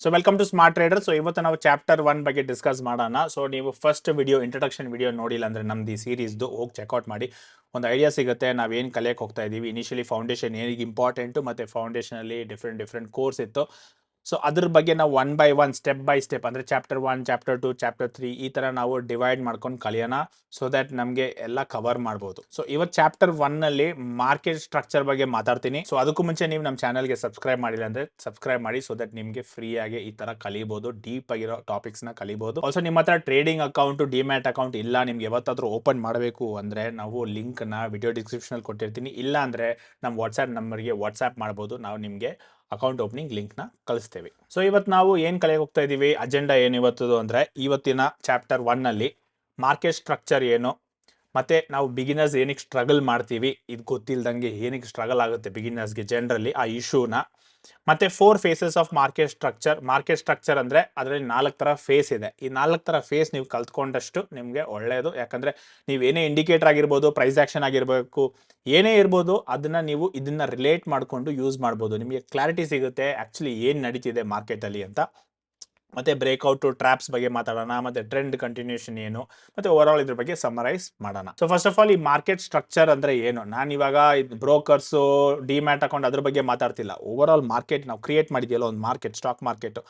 So welcome to smart trader. So ಇವತ್ತು ನಾವು chapter 1 ಬಗ್ಗೆ ಡಿಸ್ಕಸ್ ಮಾಡೋಣ. ಸೊ ನೀವು ಫಸ್ಟ್ ವಿಡಿಯೋ ಇಂಟ್ರಡಕ್ಷನ್ ವಿಡಿಯೋ ನೋಡಿಲ್ಲ ಅಂದ್ರೆ ನಮ್ದು ಈ ಸೀರೀಸ್ದು ಹೋಗಿ ಚೆಕ್ಔಟ್ ಮಾಡಿ, ಒಂದು ಐಡಿಯಾ ಸಿಗುತ್ತೆ ನಾವೇನು ಕಲಿಯಕ್ಕೆ ಹೋಗ್ತಾ ಇದ್ದೀವಿ. ಇನಿಷಿಯಲಿ ಫೌಂಡೇಶನ್ ಏನಿಗೆ ಇಂಪಾರ್ಟೆಂಟು, ಮತ್ತು ಫೌಂಡೇಶನಲ್ಲಿ ಡಿಫ್ರೆಂಟ್ ಕೋರ್ಸ್ ಇತ್ತು. ಸೊ ಅದ್ರ ಬಗ್ಗೆ ನಾವು 1 by 1 ಸ್ಟೆಪ್ ಬೈ ಸ್ಟೆಪ್ ಅಂದರೆ ಚಾಪ್ಟರ್ 1, ಚಾಪ್ಟರ್ 2, ಚಾಪ್ಟರ್ 3 ಈ ಥರ ನಾವು ಡಿವೈಡ್ ಮಾಡ್ಕೊಂಡು ಕಲಿಯೋಣ. ಸೊ ದ್ಯಾಟ್ ನಮಗೆ ಎಲ್ಲ ಕವರ್ ಮಾಡ್ಬೋದು. ಸೊ ಇವತ್ತು ಚಾಪ್ಟರ್ 1ನಲ್ಲಿ ಮಾರ್ಕೆಟ್ ಸ್ಟ್ರಕ್ಚರ್ ಬಗ್ಗೆ ಮಾತಾಡ್ತೀನಿ. ಸೊ ಅದಕ್ಕೂ ಮುಂಚೆ ನೀವು ನಮ್ಮ ಚಾನಲ್ಗೆ ಸಬ್ಸ್ಕ್ರೈಬ್ ಮಾಡಿಲ್ಲ ಅಂದರೆ ಸಬ್ಸ್ಕ್ರೈಬ್ ಮಾಡಿ, ಸೊ ದಟ್ ನಿಮಗೆ ಫ್ರೀ ಆಗಿ ಈ ಥರ ಕಲಿಬೋದು, ಡೀಪ್ ಆಗಿರೋ ಟಾಪಿಕ್ಸ್ನ ಕಲಿಬೋದು. ಆಲ್ಸೋ ನಿಮ್ಮ ಹತ್ರ ಟ್ರೇಡಿಂಗ್ ಅಕೌಂಟು, ಡಿಮ್ಯಾಟ್ ಅಕೌಂಟ್ ಇಲ್ಲ, ನಿಮ್ಗೆ ಯಾವತ್ತಾದ್ರೂ ಓಪನ್ ಮಾಡಬೇಕು ಅಂದರೆ ನಾವು ಲಿಂಕ್ನ ವಿಡಿಯೋ ಡಿಸ್ಕ್ರಿಪ್ಷನಲ್ಲಿ ಕೊಟ್ಟಿರ್ತೀನಿ. ಇಲ್ಲ ಅಂದರೆ ನಮ್ಮ ವಾಟ್ಸ್ಆ್ಯಪ್ ನಂಬರ್ಗೆ ವಾಟ್ಸ್ಆ್ಯಪ್ ಮಾಡ್ಬೋದು, ನಾವು ನಿಮಗೆ ಅಕೌಂಟ್ ಓಪನಿಂಗ್ ಲಿಂಕ್ನ ಕಳಿಸ್ತೇವೆ. ಸೊ ಇವತ್ತು ನಾವು ಏನು ಕಲಿಯಕ್ಕೆ ಹೋಗ್ತಾ ಇದ್ದೀವಿ, ಅಜೆಂಡಾ ಏನು ಇವತ್ತು ಅಂದರೆ ಇವತ್ತಿನ ಚಾಪ್ಟರ್ 1ನಲ್ಲಿ ಮಾರ್ಕೆಟ್ ಸ್ಟ್ರಕ್ಚರ್ ಏನು, ಮತ್ತು ನಾವು ಬಿಗಿನರ್ಸ್ ಏನಕ್ಕೆ ಸ್ಟ್ರಗಲ್ ಮಾಡ್ತೀವಿ, ಇದು ಗೊತ್ತಿಲ್ದಂಗೆ ಏನಕ್ಕೆ ಸ್ಟ್ರಗಲ್ ಆಗುತ್ತೆ ಬಿಗಿನರ್ಸ್ಗೆ ಜನರಲಿ ಆ ಇಶ್ಯೂನ, ಮತ್ತು 4 phases of market structure. Market structure ಅಂದರೆ ಅದರಲ್ಲಿ 4 ಥರ ಫೇಸ್ ಇದೆ. ಈ 4 ಥರ ಫೇಸ್ ನೀವು ಕಲ್ತ್ಕೊಂಡಷ್ಟು ನಿಮಗೆ ಒಳ್ಳೆಯದು. ಯಾಕಂದರೆ ನೀವು ಏನೇ ಇಂಡಿಕೇಟರ್ ಆಗಿರ್ಬೋದು, ಪ್ರೈಸ್ ಆ್ಯಕ್ಷನ್ ಆಗಿರಬೇಕು, ಏನೇ ಇರ್ಬೋದು, ಅದನ್ನು ನೀವು ಇದನ್ನು ರಿಲೇಟ್ ಮಾಡಿಕೊಂಡು ಯೂಸ್ ಮಾಡ್ಬೋದು. ನಿಮಗೆ ಕ್ಲಾರಿಟಿ ಸಿಗುತ್ತೆ ಆ್ಯಕ್ಚುಲಿ ಏನು ನಡೀತಿದೆ ಮಾರ್ಕೆಟಲ್ಲಿ ಅಂತ. ಮತ್ತು ಬ್ರೇಕ್ಔಟು, ಟ್ರ್ಯಾಪ್ಸ್ ಬಗ್ಗೆ ಮಾತಾಡೋಣ, ಮತ್ತು ಟ್ರೆಂಡ್ ಕಂಟಿನ್ಯೂಷನ್ ಏನು, ಮತ್ತು ಓವರಾಲ್ ಇದ್ರ ಬಗ್ಗೆ ಸಮರೈಸ್ ಮಾಡೋಣ. ಸೊ ಫಸ್ಟ್ ಆಫ್ ಆಲ್ ಈ ಮಾರ್ಕೆಟ್ ಸ್ಟ್ರಕ್ಚರ್ ಅಂದರೆ ಏನು, ನಾನು ಇವಾಗ ಬ್ರೋಕರ್ಸು, ಡಿಮ್ಯಾಟ್ ಅಕೌಂಟ್ ಅದ್ರ ಬಗ್ಗೆ ಮಾತಾಡ್ತಿಲ್ಲ. ಓವರಾಲ್ ಮಾರ್ಕೆಟ್ ನಾವು ಕ್ರಿಯೇಟ್ ಮಾಡಿದೆಯಲ್ಲ ಒಂದು ಮಾರ್ಕೆಟ್, ಸ್ಟಾಕ್ ಮಾರ್ಕೆಟು,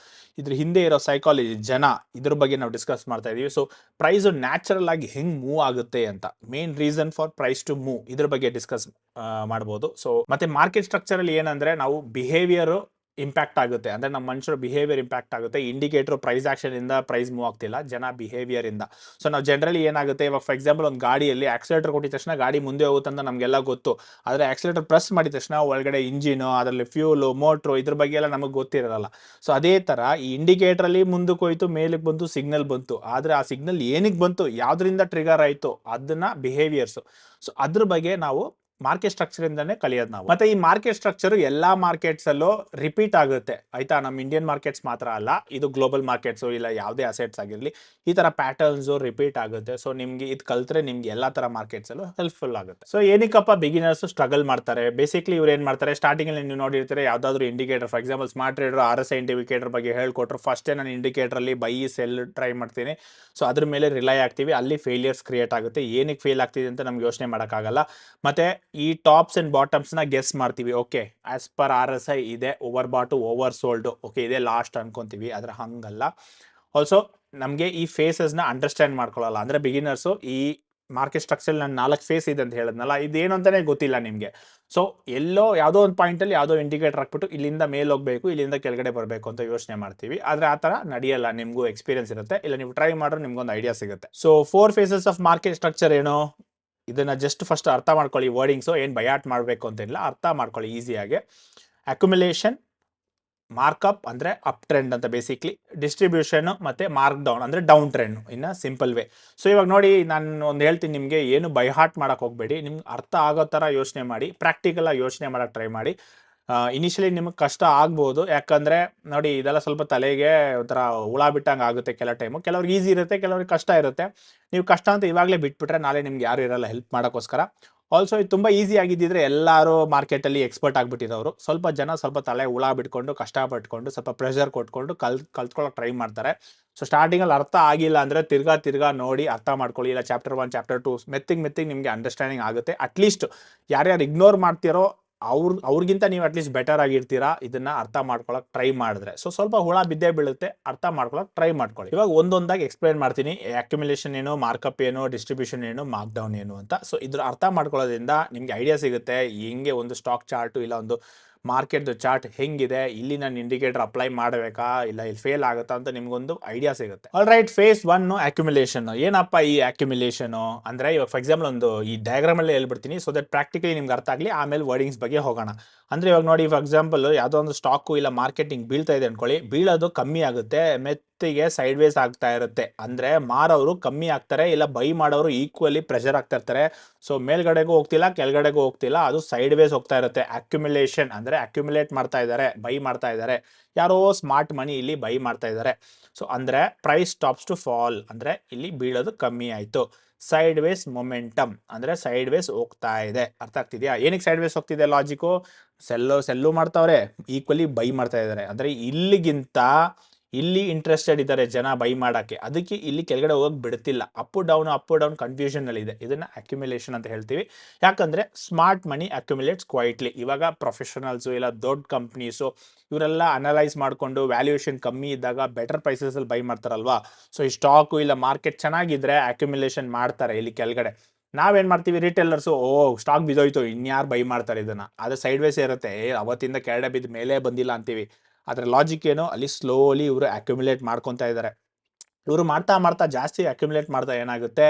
ಇದ್ರ ಹಿಂದೆ ಇರೋ ಸೈಕಾಲಜಿ, ಜನ, ಇದ್ರ ಬಗ್ಗೆ ನಾವು ಡಿಸ್ಕಸ್ ಮಾಡ್ತಾ ಇದೀವಿ. ಸೊ ಪ್ರೈಸು ನ್ಯಾಚುರಲ್ ಆಗಿ ಹೆಂಗೆ ಮೂವ್ ಆಗುತ್ತೆ ಅಂತ, main reason for price to move, ಇದ್ರ ಬಗ್ಗೆ ಡಿಸ್ಕಸ್ ಮಾಡ್ಬೋದು. ಸೊ ಮತ್ತೆ ಮಾರ್ಕೆಟ್ ಸ್ಟ್ರಕ್ಚರಲ್ಲಿ ಏನಂದರೆ ನಾವು ಬಿಹೇವಿಯರು ಇಂಪ್ಯಾಕ್ಟ್ ಆಗುತ್ತೆ, ಅಂದರೆ ನಮ್ಮ ಮನುಷ್ಯರ ಬಿಹೇವಿಯರ್ ಇಂಪ್ಯಾಕ್ಟ್ ಆಗುತ್ತೆ. ಇಂಡಿಕೇಟರ್ ಪ್ರೈಸ್ ಆ್ಯಕ್ಷನಿಂದ ಪ್ರೈಸ್ ಮೂವ್ ಆಗ್ತಿಲ್ಲ, ಜನ ಬಿಹೇವಿಯರಿಂದ. ಸೊ ನಾವು ಜನರಲಿ ಏನಾಗುತ್ತೆ, ಇವಾಗ ಫಾರ್ ಎಕ್ಸಾಂಪಲ್ ಒಂದು ಗಾಡಿಯಲ್ಲಿ ಆಕ್ಸಿಲೇಟರ್ ಕೊಟ್ಟಿದ ತಕ್ಷಣ ಗಾಡಿ ಮುಂದೆ ಹೋಗುತ್ತೆ ಅಂತ ನಮಗೆಲ್ಲ ಗೊತ್ತು. ಆದರೆ ಆಕ್ಸಿಲೇಟರ್ ಪ್ರೆಸ್ ಮಾಡಿದ ತಕ್ಷಣ ಒಳಗಡೆ ಇಂಜಿನು, ಅದರಲ್ಲಿ ಫ್ಯೂಲು, ಮೋಟ್ರು, ಇದ್ರ ಬಗ್ಗೆ ಎಲ್ಲ ನಮಗೆ ಗೊತ್ತಿರಲ್ಲ. ಸೊ ಅದೇ ಥರ ಈ ಇಂಡಿಕೇಟ್ರಲ್ಲಿ ಮುಂದಕ್ಕೆ ಹೋಯ್ತು, ಮೇಲಕ್ಕೆ ಬಂತು, ಸಿಗ್ನಲ್ ಬಂತು, ಆದರೆ ಆ ಸಿಗ್ನಲ್ ಏನಕ್ಕೆ ಬಂತು, ಯಾವುದರಿಂದ ಟ್ರಿಗರ್ ಆಯಿತು, ಅದನ್ನ ಬಿಹೇವಿಯರ್ಸು. ಸೊ ಅದ್ರ ಬಗ್ಗೆ ನಾವು ಮಾರ್ಕೆಟ್ ಸ್ಟ್ರಕ್ಚರ್ ಇಂದಾನೆ ಕಲಿಯೋದು ನಾವು. ಮತ್ತೆ ಈ ಮಾರ್ಕೆಟ್ ಸ್ಟ್ರಕ್ಚರ್ ಎಲ್ಲಾ ಮಾರ್ಕೆಟ್ಸ್ ಅಲ್ಲೂ ರಿಪೀಟ್ ಆಗುತ್ತೆ, ಆಯ್ತಾ. ನಮ್ಮ ಇಂಡಿಯನ್ ಮಾರ್ಕೆಟ್ಸ್ ಮಾತ್ರ ಅಲ್ಲ, ಇದು ಗ್ಲೋಬಲ್ ಮಾರ್ಕೆಟ್ಸ್ ಇಲ್ಲ ಯಾವುದೇ ಅಸೆಟ್ಸ್ ಆಗಿರಲಿ, ಈ ತರ ಪ್ಯಾಟರ್ನ್ಸ್ ರಿಪೀಟ್ ಆಗುತ್ತೆ. ಸೊ ನಿಮ್ಗೆ ಇದು ಕಲ್ತ್ರೆ ನಿಮ್ಗೆ ಎಲ್ಲಾ ತರ ಮಾರ್ಕೆಟ್ಸ್ ಅಲ್ಲೂ ಹೆಲ್ಪ್ಫುಲ್ ಆಗುತ್ತೆ. ಸೊ ಏನಕ್ಕಪ್ಪ ಬಿಗಿನರ್ಸ್ ಸ್ಟ್ರಗಲ್ ಮಾಡ್ತಾರೆ, ಬೇಸಿಕ್ಲಿ ಇವ್ರು ಏನ್ ಮಾಡ್ತಾರೆ, ಸ್ಟಾರ್ಟಿಂಗ್ ಅಲ್ಲಿ ನೀವು ನೋಡಿರ್ತಾರೆ ಯಾವ್ದಾದ್ರು indicator, for example smart trader RSI indicator ಬಗ್ಗೆ ಹೇಳ್ಕೊಟ್ರು, ಫಸ್ಟೇ ನಾನು ಇಂಡಿಕೇಟರ್ ಅಲ್ಲಿ ಬೈ ಸೆಲ್ ಟ್ರೈ ಮಾಡ್ತೀನಿ. ಸೊ ಅದ್ರ ಮೇಲೆ ರಿಲೈ ಆಗ್ತೀವಿ, ಅಲ್ಲಿ ಫೇಲಿಯರ್ಸ್ ಕ್ರಿಯೇಟ್ ಆಗುತ್ತೆ. ಏನಕ್ಕೆ ಫೇಲ್ ಆಗ್ತಿದೆ ಅಂತ ನಮ್ಗೆ ಯೋಚನೆ ಮಾಡೋಕ್ಕಾಗಲ್ಲ. ಮತ್ತೆ ಈ ಟಾಪ್ಸ್ ಅಂಡ್ ಬಾಟಮ್ಸ್ ನ ಗೆಸ್ ಮಾಡ್ತೀವಿ. ಓಕೆ, ಆಸ್ ಪರ್ RSI ಇದೆ ಓವರ್ ಬಾಟು, ಓವರ್ ಸೋಲ್ಡು, ಓಕೆ ಇದೆ ಲಾಸ್ಟ್ ಅನ್ಕೊಂತೀವಿ, ಆದ್ರೆ ಹಂಗಲ್ಲ. ಆಲ್ಸೋ ನಮಗೆ ಈ ಫೇಸಸ್ ನ ಅಂಡರ್ಸ್ಟ್ಯಾಂಡ್ ಮಾಡ್ಕೊಳ್ಳಲ್ಲ. ಅಂದ್ರೆ ಬಿಗಿನರ್ಸು ಈ ಮಾರ್ಕೆಟ್ ಸ್ಟ್ರಕ್ಚರ್ ನಾನು 4 ಫೇಸ್ ಇದೆ ಅಂತ ಹೇಳಿದ್ನಲ್ಲ, ಇದೇನು ಅಂತಾನೆ ಗೊತ್ತಿಲ್ಲ ನಿಮಗೆ. ಸೊ ಎಲ್ಲೋ ಯಾವುದೋ ಒಂದು ಪಾಯಿಂಟ್ ಅಲ್ಲಿ ಯಾವುದೋ ಇಂಡಿಕೇಟರ್ ಹಾಕ್ಬಿಟ್ಟು ಇಲ್ಲಿಂದ ಮೇಲೆ ಹೋಗ್ಬೇಕು, ಇಲ್ಲಿಂದ ಕೆಳಗಡೆ ಬರಬೇಕು ಅಂತ ಯೋಚನೆ ಮಾಡ್ತೀವಿ. ಆದ್ರೆ ಆ ತರ ನಡೆಯಲ್ಲ. ನಿಮ್ಗೂ ಎಕ್ಸ್ಪೀರಿಯನ್ಸ್ ಇರುತ್ತೆ, ಇಲ್ಲ ನೀವು ಟ್ರೈ ಮಾಡ್ರೆ ನಿಮ್ಗೊಂದು ಐಡಿಯಾ ಸಿಗುತ್ತೆ. So 4 phases of market structure ಏನು, ಇದನ್ನ ಜಸ್ಟ್ ಫಸ್ಟ್ ಅರ್ಥ ಮಾಡ್ಕೊಳ್ಳಿ. ವರ್ಡಿಂಗ್ಸು ಏನು ಬಯಾಟ್ ಮಾಡಬೇಕು ಅಂತಿಲ್ಲ, ಅರ್ಥ ಮಾಡ್ಕೊಳ್ಳಿ ಈಸಿಯಾಗಿ. ಅಕ್ಯುಮುಲೇಷನ್, ಮಾರ್ಕಪ್ ಅಂದರೆ ಅಪ್ ಟ್ರೆಂಡ್ ಅಂತ ಬೇಸಿಕ್ಲಿ, ಡಿಸ್ಟ್ರಿಬ್ಯೂಷನ್ ಮತ್ತು ಮಾರ್ಕ್ ಡೌನ್ ಅಂದರೆ down trend in simple way. So ಇವಾಗ ನೋಡಿ, ನಾನು ಒಂದು ಹೇಳ್ತೀನಿ ನಿಮಗೆ, ಏನು ಬೈ ಹಾರ್ಟ್ ಮಾಡೋಕೆ ಹೋಗಬೇಡಿ, ನಿಮ್ಗೆ ಅರ್ಥ ಆಗೋ ಥರ ಯೋಚನೆ ಮಾಡಿ, ಪ್ರಾಕ್ಟಿಕಲಾಗಿ ಯೋಚನೆ ಮಾಡೋಕ್ಕೆ ಟ್ರೈ ಮಾಡಿ. ಇನಿಷಿಯಲಿ ನಿಮಗೆ ಕಷ್ಟ ಆಗ್ಬೋದು, ಯಾಕಂದರೆ ನೋಡಿ ಇದೆಲ್ಲ ಸ್ವಲ್ಪ ತಲೆಗೆ ಒಂಥರ ಹುಳ ಬಿಟ್ಟಂಗೆ ಆಗುತ್ತೆ ಕೆಲವು ಟೈಮು. ಕೆಲವ್ರಿಗೆ ಈಸಿ ಇರುತ್ತೆ, ಕೆಲವ್ರಿಗೆ ಕಷ್ಟ ಇರುತ್ತೆ. ನೀವು ಕಷ್ಟ ಅಂತ ಇವಾಗಲೇ ಬಿಟ್ಬಿಟ್ರೆ ನಾಳೆ ನಿಮ್ಗೆ ಯಾರು ಇರಲ್ಲ ಹೆಲ್ಪ್ ಮಾಡೋಕ್ಕೋಸ್ಕರ. ಆಲ್ಸೋ ಇದು ತುಂಬ ಈಸಿ ಆಗಿದ್ದಿದ್ರೆ ಎಲ್ಲರೂ ಮಾರ್ಕೆಟಲ್ಲಿ ಎಕ್ಸ್ಪರ್ಟ್ ಆಗಿಬಿಟ್ಟಿರೋರು. ಸ್ವಲ್ಪ ಜನ ಸ್ವಲ್ಪ ತಲೆ ಹುಳ ಬಿಟ್ಕೊಂಡು, ಕಷ್ಟಪಟ್ಕೊಂಡು, ಸ್ವಲ್ಪ ಪ್ರೆಷರ್ ಕೊಟ್ಕೊಂಡು ಕಲ್ತ್ಕೊಳ್ಳೋಕೆ ಟ್ರೈ ಮಾಡ್ತಾರೆ. ಸೊ ಸ್ಟಾರ್ಟಿಂಗಲ್ಲಿ ಅರ್ಥ ಆಗಿಲ್ಲ ಅಂದರೆ ತಿರ್ಗಾ ನೋಡಿ ಅರ್ಥ ಮಾಡ್ಕೊಳ್ಳಿ. ಇಲ್ಲ ಚಾಪ್ಟರ್ 1, ಚಾಪ್ಟರ್ 2 ಮೆತ್ತಿಗೆ ನಿಮಗೆ ಅಂಡರ್ಸ್ಟ್ಯಾಂಡಿಂಗ್ ಆಗುತ್ತೆ. ಅಟ್ಲೀಸ್ಟ್ ಯಾರ್ಯಾರು ಇಗ್ನೋರ್ ಮಾಡ್ತಿರೋ ಅವ್ರಿಗಿಂತ ನೀವು ಅಟ್ಲೀಸ್ಟ್ ಬೆಟರ್ ಆಗಿರ್ತೀರಾ ಇದನ್ನ ಅರ್ಥ ಮಾಡ್ಕೊಳಕ್ ಟ್ರೈ ಮಾಡಿದ್ರೆ. ಸೊ ಸ್ವಲ್ಪ ಹುಳ ಬಿದ್ದೇ ಬೀಳುತ್ತೆ, ಅರ್ಥ ಮಾಡ್ಕೊಳಕ್ ಟ್ರೈ ಮಾಡ್ಕೊಳ್ಳಿ. ಇವಾಗ ಒಂದೊಂದಾಗಿ ಎಕ್ಸ್ಪ್ಲೈನ್ ಮಾಡ್ತೀನಿ, ಅಕ್ಯುಮುಲೇಷನ್ ಏನು, ಮಾರ್ಕಪ್ ಏನು, ಡಿಸ್ಟ್ರಿಬ್ಯೂಷನ್ ಏನು, ಮಾರ್ಕ್ ಡೌನ್ ಏನು ಅಂತ. ಸೊ ಇದ್ರ ಅರ್ಥ ಮಾಡ್ಕೊಳ್ಳೋದ್ರಿಂದ ನಿಮ್ಗೆ ಐಡಿಯಾ ಸಿಗುತ್ತೆ ಹೆಂಗೆ ಒಂದು ಸ್ಟಾಕ್ ಚಾರ್ಟು ಇಲ್ಲ ಒಂದು ಮಾರ್ಕೆಟ್ ಚಾರ್ಟ್ ಹೆಂಗಿದೆ, ಇಲ್ಲಿ ನಾನು ಇಂಡಿಕೇಟರ್ ಅಪ್ಲೈ ಮಾಡಬೇಕಾ, ಇಲ್ಲ ಇಲ್ಲಿ ಫೇಲ್ ಆಗುತ್ತಾ ಅಂತ ನಿಮ್ಗೊಂದು ಐಡಿಯಾ ಸಿಗುತ್ತೆ. All right, phase 1 accumulation. ಏನಪ್ಪ ಈ ಅಕ್ಯುಮುಲೇಷನ್ ಅಂದ್ರೆ, ಇವಾಗ ಫಾರ್ ಎಕ್ಸಾಂಪಲ್ ಒಂದು ಈ ಡಯಾಗ್ರಾಮ್ ಅಲ್ಲಿ ಹೇಳ್ಬಿಡ್ತೀನಿ, ಸೊ ದಟ್ ಪ್ರಾಕ್ಟಿಕಲಿ ನಿಮ್ಗೆ ಅರ್ಥ ಆಗಲಿ, ಆಮೇಲೆ ವರ್ಡಿಂಗ್ಸ್ ಬಗ್ಗೆ ಹೋಗೋಣ. ಅಂದ್ರೆ ಇವಾಗ ನೋಡಿ, ಫಾರ್ ಎಕ್ಸಾಂಪಲ್ ಯಾವುದೋ ಒಂದು ಸ್ಟಾಕು ಇಲ್ಲ ಮಾರ್ಕೆಟಿಂಗ್ ಬೀಳ್ತಾ ಇದೆ ಅನ್ಕೊಳ್ಳಿ, ಬೀಳೋದು ಕಮ್ಮಿ ಆಗುತ್ತೆ, ಮೆತ್ತಿಗೆ ಸೈಡ್ ವೇಸ್ ಆಗ್ತಾ ಇರುತ್ತೆ. ಅಂದ್ರೆ ಮಾರೋರು ಕಮ್ಮಿ ಆಗ್ತಾರೆ, ಇಲ್ಲ ಬೈ ಮಾಡೋರು ಈಕ್ವಲಿ ಪ್ರೆಷರ್ ಆಗ್ತಾ ಇರ್ತಾರೆ. ಸೊ ಮೇಲ್ಗಡೆಗೂ ಹೋಗ್ತಿಲ್ಲ, ಕೆಳಗಡೆಗೂ ಹೋಗ್ತಿಲ್ಲ, ಅದು ಸೈಡ್ ವೇಸ್ ಹೋಗ್ತಾ ಇರುತ್ತೆ. ಅಕ್ಯುಮುಲೇಷನ್ ಅಂದ್ರೆ ಅಕ್ಯುಮುಲೇಟ್ ಮಾಡ್ತಾ ಇದ್ದಾರೆ, ಬೈ ಮಾಡ್ತಾ ಇದ್ದಾರೆ, ಯಾರೋ ಸ್ಮಾರ್ಟ್ ಮನಿ ಇಲ್ಲಿ ಬೈ ಮಾಡ್ತಾ ಇದ್ದಾರೆ. ಸೊ ಅಂದ್ರೆ ಪ್ರೈಸ್ ಸ್ಟಾಪ್ಸ್ ಟು ಫಾಲ್, ಅಂದ್ರೆ ಇಲ್ಲಿ ಬೀಳೋದು ಕಮ್ಮಿ ಆಯ್ತು. ಸೈಡ್ ವೇಸ್ ಮೊಮೆಂಟಮ್ ಅಂದರೆ ಸೈಡ್ ವೇಸ್ ಹೋಗ್ತಾ ಇದೆ. ಅರ್ಥ ಆಗ್ತಿದೆಯಾ? ಏನಕ್ಕೆ ಸೈಡ್ ವೇಸ್ ಹೋಗ್ತಿದೆ ಲಾಜಿಕ್ಕು? ಸೆಲ್ಲು ಮಾಡ್ತಾವ್ರೆ, ಈಕ್ವಲಿ ಬೈ ಮಾಡ್ತಾ ಇದ್ದಾರೆ. ಅಂದರೆ ಇಲ್ಲಿಗಿಂತ ಇಲ್ಲಿ ಇಂಟ್ರೆಸ್ಟೆಡ್ ಇದ್ದಾರೆ ಜನ ಬೈ ಮಾಡೋಕ್ಕೆ, ಅದಕ್ಕೆ ಇಲ್ಲಿ ಕೆಳಗಡೆ ಹೋಗಕ್ಕೆ ಬಿಡ್ತಿಲ್ಲ. ಅಪ್ ಡೌನ್ ಕನ್ಫ್ಯೂಷನ್ ಇದೆ. ಇದನ್ನ ಅಕ್ಯುಮುಲೇಷನ್ ಅಂತ ಹೇಳ್ತೀವಿ. ಯಾಕಂದ್ರೆ ಸ್ಮಾರ್ಟ್ ಮನಿ ಅಕ್ಯುಮುಲೇಟ್ಸ್ ಕ್ವೈಟ್ಲಿ. ಇವಾಗ ಪ್ರೊಫೆಷನಲ್ಸು ಇಲ್ಲ ದೊಡ್ಡ ಕಂಪ್ನೀಸು ಇವರೆಲ್ಲ ಅನಲೈಸ್ ಮಾಡಿಕೊಂಡು ವ್ಯಾಲ್ಯೂಯೇಷನ್ ಕಮ್ಮಿ ಇದ್ದಾಗ ಬೆಟರ್ ಪ್ರೈಸಸ್ ಅಲ್ಲಿ ಬೈ ಮಾಡ್ತಾರಲ್ವಾ. ಸೊ ಈ ಸ್ಟಾಕು ಇಲ್ಲ ಮಾರ್ಕೆಟ್ ಚೆನ್ನಾಗಿದ್ರೆ ಅಕ್ಯುಮುಲೇಷನ್ ಮಾಡ್ತಾರೆ ಇಲ್ಲಿ ಕೆಳಗಡೆ. ನಾವೇನ್ ಮಾಡ್ತೀವಿ, ರಿಟೇಲರ್ಸು ಸ್ಟಾಕ್ ಬಿದ್ದೋಯ್ತು ಇನ್ಯಾರು ಬೈ ಮಾಡ್ತಾರೆ ಇದನ್ನ, ಅದು ಸೈಡ್ ವೇಸ್ ಇರುತ್ತೆ, ಅವತ್ತಿಂದ ಕೆಳಗಡೆ ಬಿದ್ದು ಮೇಲೆ ಬಂದಿಲ್ಲ ಅಂತೀವಿ. ಅದ್ರ ಲಾಜಿಕ್ ಏನು, ಅಲ್ಲಿ ಸ್ಲೋಲಿ ಇವರು ಅಕ್ಯುಮುಲೇಟ್ ಮಾಡ್ಕೊತಾ ಇದ್ದಾರೆ. ಇವರು ಮಾಡ್ತಾ ಜಾಸ್ತಿ ಅಕ್ಯುಮುಲೇಟ್ ಮಾಡ್ತಾ ಏನಾಗುತ್ತೆ,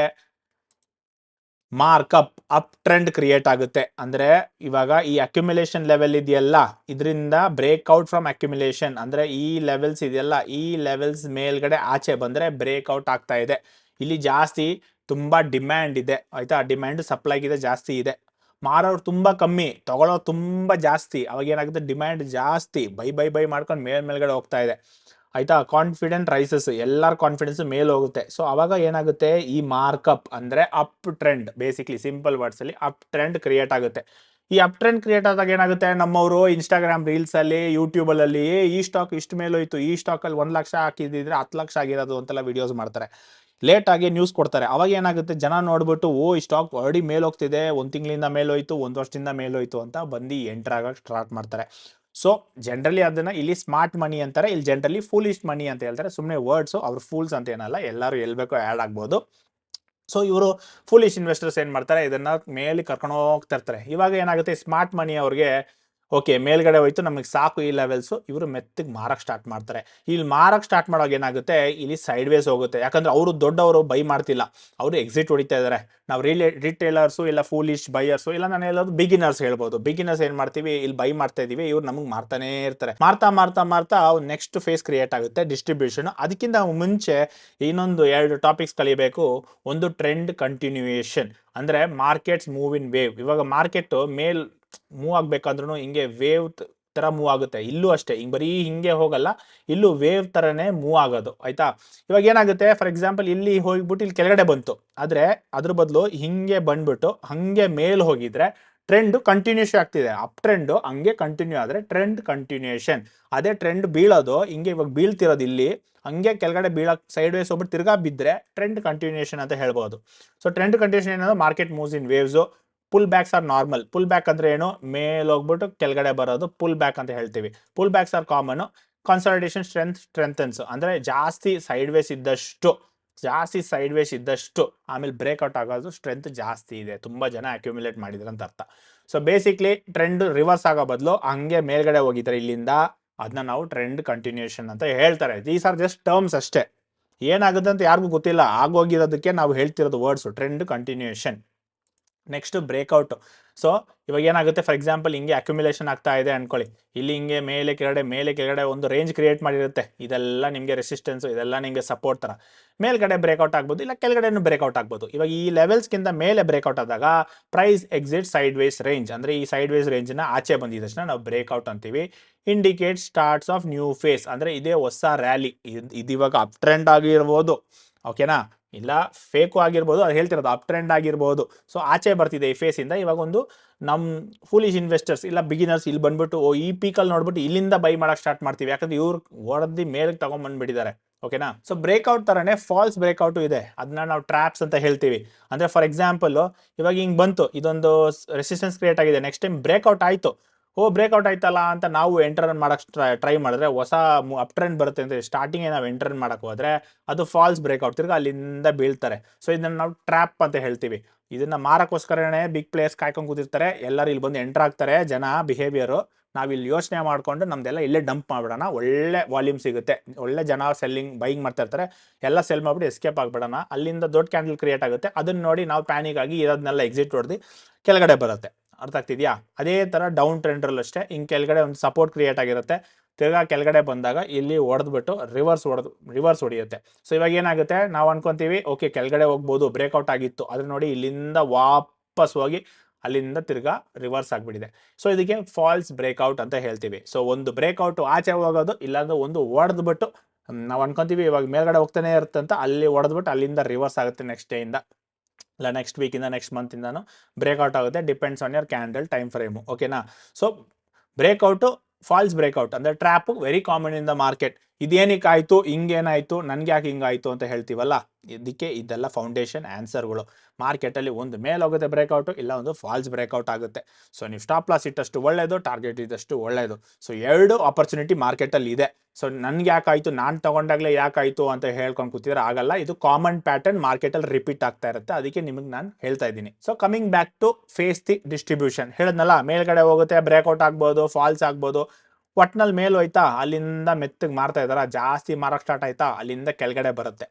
ಮಾರ್ಕಪ್ ಅಪ್ ಟ್ರೆಂಡ್ ಕ್ರಿಯೇಟ್ ಆಗುತ್ತೆ. ಅಂದ್ರೆ ಇವಾಗ ಈ ಅಕ್ಯುಮುಲೇಷನ್ ಲೆವೆಲ್ ಇದೆಯಲ್ಲ, ಇದರಿಂದ ಬ್ರೇಕ್ಔಟ್ ಫ್ರಮ್ ಅಕ್ಯುಮುಲೇಷನ್ ಅಂದ್ರೆ ಈ ಲೆವೆಲ್ಸ್ ಇದೆಯಲ್ಲ, ಈ ಲೆವೆಲ್ಸ್ ಮೇಲ್ಗಡೆ ಆಚೆ ಬಂದ್ರೆ ಬ್ರೇಕ್ಔಟ್ ಆಗ್ತಾ ಇದೆ. ಇಲ್ಲಿ ಜಾಸ್ತಿ ತುಂಬಾ ಡಿಮ್ಯಾಂಡ್ ಇದೆ ಆಯ್ತಾ, ಡಿಮ್ಯಾಂಡ್ ಸಪ್ಲೈಗಿದೆ ಜಾಸ್ತಿ ಇದೆ, ಮಾರೋರು ತುಂಬಾ ಕಮ್ಮಿ, ತಗೊಳ್ಳೋರು ತುಂಬಾ ಜಾಸ್ತಿ. ಅವಾಗ ಏನಾಗುತ್ತೆ, ಡಿಮ್ಯಾಂಡ್ ಜಾಸ್ತಿ, ಬೈ ಮಾಡ್ಕೊಂಡು ಮೇಲ್ಗಡೆ ಹೋಗ್ತಾ ಇದೆ ಆಯ್ತಾ. ಕಾನ್ಫಿಡೆಂಟ್ ರೈಸಸ್, ಎಲ್ಲರ ಕಾನ್ಫಿಡೆನ್ಸ್ ಮೇಲೆ ಹೋಗುತ್ತೆ. ಸೊ ಅವಾಗ ಏನಾಗುತ್ತೆ, ಈ ಮಾರ್ಕಪ್ ಅಂದ್ರೆ up trend, basically simple words ಅಲ್ಲಿ ಅಪ್ ಟ್ರೆಂಡ್ ಕ್ರಿಯೇಟ್ ಆಗುತ್ತೆ. ಈ ಅಪ್ ಟ್ರೆಂಡ್ ಕ್ರಿಯೇಟ್ ಆದಾಗ ಏನಾಗುತ್ತೆ, ನಮ್ಮವರು ಇನ್ಸ್ಟಾಗ್ರಾಮ್ ರೀಲ್ಸ್ ಅಲ್ಲಿ ಯೂಟ್ಯೂಬ್ ಅಲ್ಲಿ ಈ ಸ್ಟಾಕ್ ಇಷ್ಟು ಮೇಲೆ ಹೋಯ್ತು, ಈ ಸ್ಟಾಕ್ ಅಲ್ಲಿ 1 ಲಕ್ಷ ಹಾಕಿದ್ರೆ 10 ಲಕ್ಷ ಆಗಿರೋದು ಅಂತೆಲ್ಲ ವಿಡಿಯೋಸ್ ಮಾಡ್ತಾರೆ, ಲೇಟ್ ಆಗಿ ನ್ಯೂಸ್ ಕೊಡ್ತಾರೆ. ಅವಾಗ ಏನಾಗುತ್ತೆ, ಜನ ನೋಡ್ಬಿಟ್ಟು ಈ ಸ್ಟಾಕ್ ಆಲ್ರೆಡಿ ಮೇಲ್ ಹೋಗ್ತಿದೆ, 1 ತಿಂಗಳಿಂದ ಮೇಲೋಯ್ತು, 1 ವರ್ಷದಿಂದ ಮೇಲೋಯ್ತು ಅಂತ ಬಂದು ಎಂಟರ್ ಆಗಕ್ಕೆ ಸ್ಟಾರ್ಟ್ ಮಾಡ್ತಾರೆ. ಸೊ ಜನರಲಿ ಅದನ್ನ ಇಲ್ಲಿ ಸ್ಮಾರ್ಟ್ ಮನಿ ಅಂತಾರೆ, ಇಲ್ಲಿ ಜನರಲಿ ಫೂಲಿಶ್ ಮನಿ ಅಂತ ಹೇಳ್ತಾರೆ. ಸುಮ್ಮನೆ ವರ್ಡ್ಸ್, ಅವ್ರು ಫೂಲ್ಸ್ ಅಂತ ಏನಲ್ಲ, ಎಲ್ಲರೂ ಎಲ್ಬೇಕೋ ಆ್ಯಡ್ ಆಗ್ಬೋದು. ಸೊ ಇವರು ಫೂಲಿಶ್ ಇನ್ವೆಸ್ಟರ್ಸ್ ಏನ್ ಮಾಡ್ತಾರೆ, ಇದನ್ನ ಮೇಲೆ ಕರ್ಕೊಂಡು ಹೋಗ್ತಾ ಇರ್ತಾರೆ. ಇವಾಗ ಏನಾಗುತ್ತೆ, ಸ್ಮಾರ್ಟ್ ಮನಿ ಅವ್ರಿಗೆ ಓಕೆ ಮೇಲ್ಗಡೆ ಹೋಯ್ತು, ನಮಗೆ ಸಾಕು ಈ ಲೆವೆಲ್ಸ್, ಇವರು ಮೆತ್ತಗೆ ಮಾರಕ್ ಸ್ಟಾರ್ಟ್ ಮಾಡ್ತಾರೆ. ಇಲ್ಲಿ ಮಾರಕ್ ಸ್ಟಾರ್ಟ್ ಮಾಡುವಾಗ ಏನಾಗುತ್ತೆ, ಇಲ್ಲಿ ಸೈಡ್ ವೇಸ್ ಹೋಗುತ್ತೆ. ಯಾಕಂದ್ರೆ ಅವರು ದೊಡ್ಡವರು ಬೈ ಮಾಡ್ತಿಲ್ಲ, ಅವರು ಎಕ್ಸಿಟ್ ಹೊಡಿತಾ ಇದ್ದಾರೆ. ನಾವು ರಿಟೇಲರ್ಸು ಇಲ್ಲ ಫೂಲಿಶ್ ಬೈಯರ್ಸು ಇಲ್ಲ ನಾನು ಹೇಳೋದು ಬಿಗಿನರ್ಸ್ ಹೇಳ್ಬೋದು. ಬಿಗಿನರ್ಸ್ ಏನ್ ಮಾಡ್ತೀವಿ, ಇಲ್ಲಿ ಬೈ ಮಾಡ್ತಾ ಇದೀವಿ, ಇವ್ರು ನಮಗೆ ಮಾರ್ತಾನೆ ಇರ್ತಾರೆ. ಮಾರ್ತಾ ನೆಕ್ಸ್ಟ್ ಫೇಸ್ ಕ್ರಿಯೇಟ್ ಆಗುತ್ತೆ, ಡಿಸ್ಟ್ರಿಬ್ಯೂಷನ್. ಅದಕ್ಕಿಂತ ಮುಂಚೆ ಇನ್ನೊಂದು 2 ಟಾಪಿಕ್ಸ್ ಕಲಿಬೇಕು. ಒಂದು ಟ್ರೆಂಡ್ ಕಂಟಿನ್ಯೂಯೇಷನ್, ಅಂದ್ರೆ ಮಾರ್ಕೆಟ್ಸ್ ಮೂವ್ ಇನ್ ವೇವ್. ಇವಾಗ ಮಾರ್ಕೆಟ್ ಮೇಲ್ ಮೂವ್ ಆಗ್ಬೇಕಂದ್ರೂ ಹಿಂಗೆ ವೇವ್ ತರ ಮೂವ್ ಆಗುತ್ತೆ. ಇಲ್ಲೂ ಅಷ್ಟೇ, ಹಿಂಗ್ ಬರೀ ಹಿಂಗೆ ಹೋಗಲ್ಲ, ಇಲ್ಲೂ ವೇವ್ ತರನೇ ಮೂವ್ ಆಗೋದು ಆಯ್ತಾ. ಇವಾಗ ಏನಾಗುತ್ತೆ, ಫಾರ್ ಎಕ್ಸಾಂಪಲ್ ಇಲ್ಲಿ ಹೋಗ್ಬಿಟ್ಟು ಇಲ್ಲಿ ಕೆಳಗಡೆ ಬಂತು, ಆದ್ರೆ ಅದ್ರ ಬದಲು ಹಿಂಗೆ ಬಂದ್ಬಿಟ್ಟು ಹಂಗೆ ಮೇಲ್ ಹೋಗಿದ್ರೆ ಟ್ರೆಂಡ್ ಕಂಟಿನ್ಯೂಷನ್ ಆಗ್ತಿದೆ. ಅಪ್ ಟ್ರೆಂಡ್ ಹಂಗೆ ಕಂಟಿನ್ಯೂ ಆದ್ರೆ ಟ್ರೆಂಡ್ ಕಂಟಿನ್ಯೂಯೇಷನ್. ಅದೇ ಟ್ರೆಂಡ್ ಬೀಳೋದು ಹಿಂಗೆ ಇವಾಗ ಬೀಳ್ತಿರೋದು ಇಲ್ಲಿ, ಹಂಗೆ ಕೆಳಗಡೆ ಬೀಳಕ್ ಸೈಡ್ ವೇಸ್ ಹೋಗ್ಬಿಟ್ಟು ತಿರ್ಗಾ ಬಿದ್ದರೆ ಟ್ರೆಂಡ್ ಕಂಟಿನ್ಯೂಯೇಷನ್ ಅಂತ ಹೇಳ್ಬೋದು. ಸೊ ಟ್ರೆಂಡ್ ಕಂಟಿನ್ಯೂಷನ್ ಏನಂದ್ರೆ market moves in waves. Pull backs are normal. Pull back ಅಂದ್ರೆ ಏನು, ಮೇಲೆ ಹೋಗ್ಬಿಟ್ಟು ಕೆಳಗಡೆ ಬರೋದು ಪುಲ್ ಬ್ಯಾಕ್ ಅಂತ ಹೇಳ್ತೀವಿ. Pull backs are common. Consolidation strengthens ಅಂದ್ರೆ ಜಾಸ್ತಿ ಸೈಡ್ ವೇಸ್ ಇದ್ದಷ್ಟು ಆಮೇಲೆ ಬ್ರೇಕ್ಔಟ್ ಆಗೋದು ಸ್ಟ್ರೆಂತ್ ಜಾಸ್ತಿ ಇದೆ, ತುಂಬಾ ಜನ ಅಕ್ಯುಮುಲೇಟ್ ಮಾಡಿದ್ರು ಅಂತ ಅರ್ಥ. ಸೊ ಬೇಸಿಕ್ಲಿ ಟ್ರೆಂಡ್ ರಿವರ್ಸ್ ಆಗೋ ಬದಲು ಹಂಗೆ ಮೇಲ್ಗಡೆ ಹೋಗಿದ್ದಾರೆ ಇಲ್ಲಿಂದ, ಅದನ್ನ ನಾವು ಟ್ರೆಂಡ್ ಕಂಟಿನ್ಯೂಷನ್ ಅಂತ ಹೇಳ್ತಾರೆ. ದೀಸ್ ಆರ್ ಜಸ್ಟ್ ಟರ್ಮ್ಸ್ ಅಷ್ಟೇ, ಏನಾಗುತ್ತೆ ಅಂತ ಯಾರಿಗೂ ಗೊತ್ತಿಲ್ಲ, ಆಗೋಗಿರೋದಕ್ಕೆ ನಾವು ಹೇಳ್ತಿರೋದು words trend continuation. Next breakout. So ಇವಾಗ ಏನಾಗುತ್ತೆ, ಫಾರ್ ಎಕ್ಸಾಂಪಲ್ ಹಿಂಗೆ ಅಕ್ಯುಮುಲೇಷನ್ ಆಗ್ತಾ ಇದೆ ಅನ್ಕೊಳ್ಳಿ, ಇಲ್ಲಿ ಹಿಂಗೆ ಮೇಲೆ ಕೆಳಗಡೆ ಒಂದು ರೇಂಜ್ ಕ್ರಿಯೇಟ್ ಮಾಡಿರುತ್ತೆ, ಇದೆಲ್ಲ ನಿಮಗೆ ರೆಸಿಸ್ಟೆನ್ಸ್, ಇದೆಲ್ಲ ನಿಮಗೆ ಸಪೋರ್ಟ್ ತರ. ಮೇಲ್ಗಡೆ ಬ್ರೇಕ್ಔಟ್ ಆಗ್ಬೋದು, ಇಲ್ಲ ಕೆಳಗಡೆನೂ ಬ್ರೇಕ್ಔಟ್ ಆಗ್ಬೋದು. ಇವಾಗ ಈ ಲೆವೆಲ್ಸ್ಗಿಂತ ಮೇಲೆ ಬ್ರೇಕ್ಔಟ್ ಆದಾಗ price exit sideways range, ಅಂದ್ರೆ ಈ ಸೈಡ್ ವೇಸ್ ರೇಂಜ್ ನ ಆಚೆ ಬಂದಿದ ತಕ್ಷಣ ನಾವು ಬ್ರೇಕ್ಔಟ್ ಅಂತೀವಿ. Indicate starts of new phase, ಅಂದ್ರೆ ಇದೇ ಹೊಸ ರ್ಯಾಲಿ. ಇದು ಇವಾಗ ಅಪ್ ಟ್ರೆಂಡ್ ಆಗಿರ್ಬೋದು, ಓಕೆನಾ, ಇಲ್ಲ ಫೇಕು ಆಗಿರ್ಬೋದು, ಅದು ಹೇಳ್ತಿರೋದು ಅಪ್ ಟ್ರೆಂಡ್ ಆಗಿರ್ಬೋದು. ಸೊ ಆಚೆ ಬರ್ತಿದೆ ಈ ಫೇಸ್ ಇಂದ. ಇವಾಗ ಒಂದು ನಮ್ ಫೂಲಿಶ್ ಇನ್ವೆಸ್ಟರ್ಸ್ ಇಲ್ಲ ಬಿಗಿನರ್ಸ್ ಇಲ್ಲಿ ಬಂದ್ಬಿಟ್ಟು ಈ ಪೀಕಲ್ಲಿ ನೋಡ್ಬಿಟ್ಟು ಇಲ್ಲಿಂದ ಬೈ ಮಾಡಕ್ ಸ್ಟಾರ್ಟ್ ಮಾಡ್ತೀವಿ, ಯಾಕಂದ್ರೆ ಇವ್ರು ಹೊಡೆದಿ ಮೇಲೆ ತಗೊಂಡ್ಬಂದ್ಬಿಟ್ಟಿದ್ದಾರೆ, ಓಕೆನಾ. ಸೊ ಬ್ರೇಕ್ಔಟ್ ತರನೇ ಫಾಲ್ಸ್ ಬ್ರೇಕ್ಔಟ್ ಇದೆ, ಅದನ್ನ ನಾವು ಟ್ರಾಪ್ಸ್ ಅಂತ ಹೇಳ್ತೀವಿ. ಅಂದ್ರೆ ಫಾರ್ ಎಕ್ಸಾಂಪಲ್ ಇವಾಗ ಹಿಂಗ್ ಬಂತು, ಇದೊಂದು ರೆಸಿಸ್ಟೆನ್ಸ್ ಕ್ರಿಯೇಟ್ ಆಗಿದೆ, ನೆಕ್ಸ್ಟ್ ಟೈಮ್ ಬ್ರೇಕ್ಔಟ್ ಆಯ್ತು, ಬ್ರೇಕ್ಔಟ್ ಆಯ್ತಲ್ಲ ಅಂತ ನಾವು ಎಂಟರ್ ಮಾಡಕ್ ಟ್ರೈ ಮಾಡಿದ್ರೆ ಹೊಸ ಅಪ್ ಟ್ರೆಂಡ್ ಬರುತ್ತೆ ಅಂತ ಸ್ಟಾರ್ಟಿಂಗ್ ನಾವು ಎಂಟರ್ ಮಾಡಕ್ ಹೋದ್ರೆ ಅದು ಫಾಲ್ಸ್ ಬ್ರೇಕ್ಔಟ್, ತಿರ್ಗಾ ಅಲ್ಲಿಂದ ಬೀಳ್ತಾರೆ. ಸೊ ಇದನ್ನ ನಾವು ಟ್ರ್ಯಾಪ್ ಅಂತ ಹೇಳ್ತೀವಿ. ಇದನ್ನ ಮಾರಕ್ಕೋಸ್ಕರನೇ ಬಿಗ್ ಪ್ಲೇಯರ್ಸ್ ಕಾಯ್ಕೊಂಡು ಕೂತಿರ್ತಾರೆ, ಎಲ್ಲರೂ ಇಲ್ಲಿ ಬಂದು ಎಂಟರ್ ಆಗ್ತಾರೆ. ಜನ ಬಿಹೇವಿಯರ್ ನಾವ್ ಇಲ್ಲಿ ಯೋಚನೆ ಮಾಡ್ಕೊಂಡು ನಮ್ದೆಲ್ಲ ಇಲ್ಲೇ ಡಂಪ್ ಮಾಡ್ಬಿಡೋಣ, ಒಳ್ಳೆ ವಾಲ್ಯೂಮ್ ಸಿಗುತ್ತೆ, ಒಳ್ಳೆ ಜನ ಬೈಯಿಂಗ್ ಮಾಡ್ತಾ ಇರ್ತಾರೆ, ಎಲ್ಲ ಸೆಲ್ ಮಾಡ್ಬಿಟ್ಟು ಎಸ್ಕೇಪ್ ಆಗ್ಬಿಡೋಣ. ಅಲ್ಲಿಂದ ದೊಡ್ಡ ಕ್ಯಾಂಡಲ್ ಕ್ರಿಯೇಟ್ ಆಗುತ್ತೆ, ಅದನ್ನ ನೋಡಿ ನಾವು ಪ್ಯಾನಿಕ್ ಆಗಿ ಇರೋದನ್ನೆಲ್ಲ ಎಕ್ಸಿಟ್ ಹೊಡೆದು ಕೆಳಗಡೆ ಬರುತ್ತೆ. ಅರ್ಥ ಆಗ್ತಿದ್ಯಾ? ಅದೇ ತರ ಡೌನ್ ಟ್ರೆಂಡ್ ಅಲ್ಲೂ ಅಷ್ಟೇ, ಹಿಂಗ್ ಕೆಳಗಡೆ ಒಂದು ಸಪೋರ್ಟ್ ಕ್ರಿಯೇಟ್ ಆಗಿರುತ್ತೆ, ತಿರ್ಗಾ ಕೆಳಗಡೆ ಬಂದಾಗ ಇಲ್ಲಿ ಹೊಡೆದ್ಬಿಟ್ಟು ರಿವರ್ಸ್ ಹೊಡಿಯುತ್ತೆ. ಸೊ ಇವಾಗ ಏನಾಗುತ್ತೆ, ನಾವು ಅನ್ಕೊಂತೀವಿ ಓಕೆ ಕೆಳಗಡೆ ಹೋಗ್ಬೋದು, ಬ್ರೇಕ್ಔಟ್ ಆಗಿತ್ತು, ಆದ್ರೆ ನೋಡಿ ಇಲ್ಲಿಂದ ವಾಪಸ್ ಹೋಗಿ ಅಲ್ಲಿಂದ ತಿರ್ಗಾ ರಿವರ್ಸ್ ಆಗ್ಬಿಟ್ಟಿದೆ. ಸೊ ಇದಕ್ಕೆ ಫಾಲ್ಸ್ ಬ್ರೇಕ್ಔಟ್ ಅಂತ ಹೇಳ್ತೀವಿ. ಸೊ ಒಂದು ಬ್ರೇಕ್ಔಟ್ ಆಚೆ ಹೋಗೋದು, ಇಲ್ಲಾಂದ್ರೆ ಒಂದು ಹೊಡೆದ್ಬಿಟ್ಟು ನಾವು ಅನ್ಕೊಂತೀವಿ ಇವಾಗ ಮೇಲ್ಗಡೆ ಹೋಗ್ತಾನೆ ಇರುತ್ತೆ ಅಂತ, ಅಲ್ಲಿ ಹೊಡೆದ್ಬಿಟ್ಟು ಅಲ್ಲಿಂದ ರಿವರ್ಸ್ ಆಗುತ್ತೆ ನೆಕ್ಸ್ಟ್ ಡೇ ಇಂದ. ಇಲ್ಲ ನೆಕ್ಸ್ಟ್ ವೀಕಿಂದ ನೆಕ್ಸ್ಟ್ ಮಂತಿಂದನೂ ಬ್ರೇಕ್ಔಟ್ ಆಗುತ್ತೆ, depends on your candle time frame. ಓಕೆನಾ? ಸೊ ಬ್ರೇಕ್ಔಟು, ಫಾಲ್ಸ್ ಬ್ರೇಕ್ಔಟ್ ಅಂದರೆ trap very common in the market. ಇದೇನಕ್ಕಾಯಿತು, ಹಿಂಗೇನಾಯಿತು, ನನಗೆ ಯಾಕೆ ಹಿಂಗಾಯಿತು ಅಂತ ಹೇಳ್ತೀವಲ್ಲ, ಇದಕ್ಕೆ ಇದೆಲ್ಲ ಫೌಂಡೇಶನ್ ಆನ್ಸರ್ಗಳು. ಮಾರ್ಕೆಟಲ್ಲಿ ಒಂದು ಮೇಲೆ ಹೋಗುತ್ತೆ ಬ್ರೇಕ್ಔಟು, ಇಲ್ಲ ಒಂದು ಫಾಲ್ಸ್ ಬ್ರೇಕ್ಔಟ್ ಆಗುತ್ತೆ. ಸೊ ನೀವು ಸ್ಟಾಪ್ ಲಾಸ್ ಇಟ್ಟಷ್ಟು ಒಳ್ಳೆಯದು, ಟಾರ್ಗೆಟ್ ಇದ್ದಷ್ಟು ಒಳ್ಳೆಯದು. ಸೊ ಎರಡು ಆಪರ್ಚುನಿಟಿ ಮಾರ್ಕೆಟಲ್ಲಿ ಇದೆ. ಸೊ ನನಗೆ ಯಾಕಾಯಿತು, ನಾನು ತಗೊಂಡಾಗಲೇ ಯಾಕಾಯಿತು ಅಂತ ಹೇಳ್ಕೊಂಡು ಕೂತಿದ್ರೆ ಆಗಲ್ಲ. ಇದು ಕಾಮನ್ ಪ್ಯಾಟರ್ನ್ ಮಾರ್ಕೆಟಲ್ಲಿ ರಿಪೀಟ್ ಆಗ್ತಾ ಇರುತ್ತೆ, ಅದಕ್ಕೆ ನಿಮಗೆ ನಾನು ಹೇಳ್ತಾ ಇದ್ದೀನಿ. So coming back to phase the distribution, ಹೇಳಿದ್ನಲ್ಲ ಮೇಲ್ಗಡೆ ಹೋಗುತ್ತೆ, ಬ್ರೇಕ್ಔಟ್ ಆಗ್ಬೋದು, ಫಾಲ್ಸ್ ಆಗ್ಬೋದು. ಒಟ್ನಲ್ಲಿ ಮೇಲ್ ಹೋಯ್ತಾ, ಅಲ್ಲಿಂದ ಮೆತ್ತಗೆ ಮಾರ್ತಾ ಇದ್ದಾರಾ, ಜಾಸ್ತಿ ಮಾರಕ್ಕೆ ಸ್ಟಾರ್ಟ್ ಆಯ್ತಾ, ಅಲ್ಲಿಂದ ಕೆಳಗಡೆ ಬರುತ್ತೆ.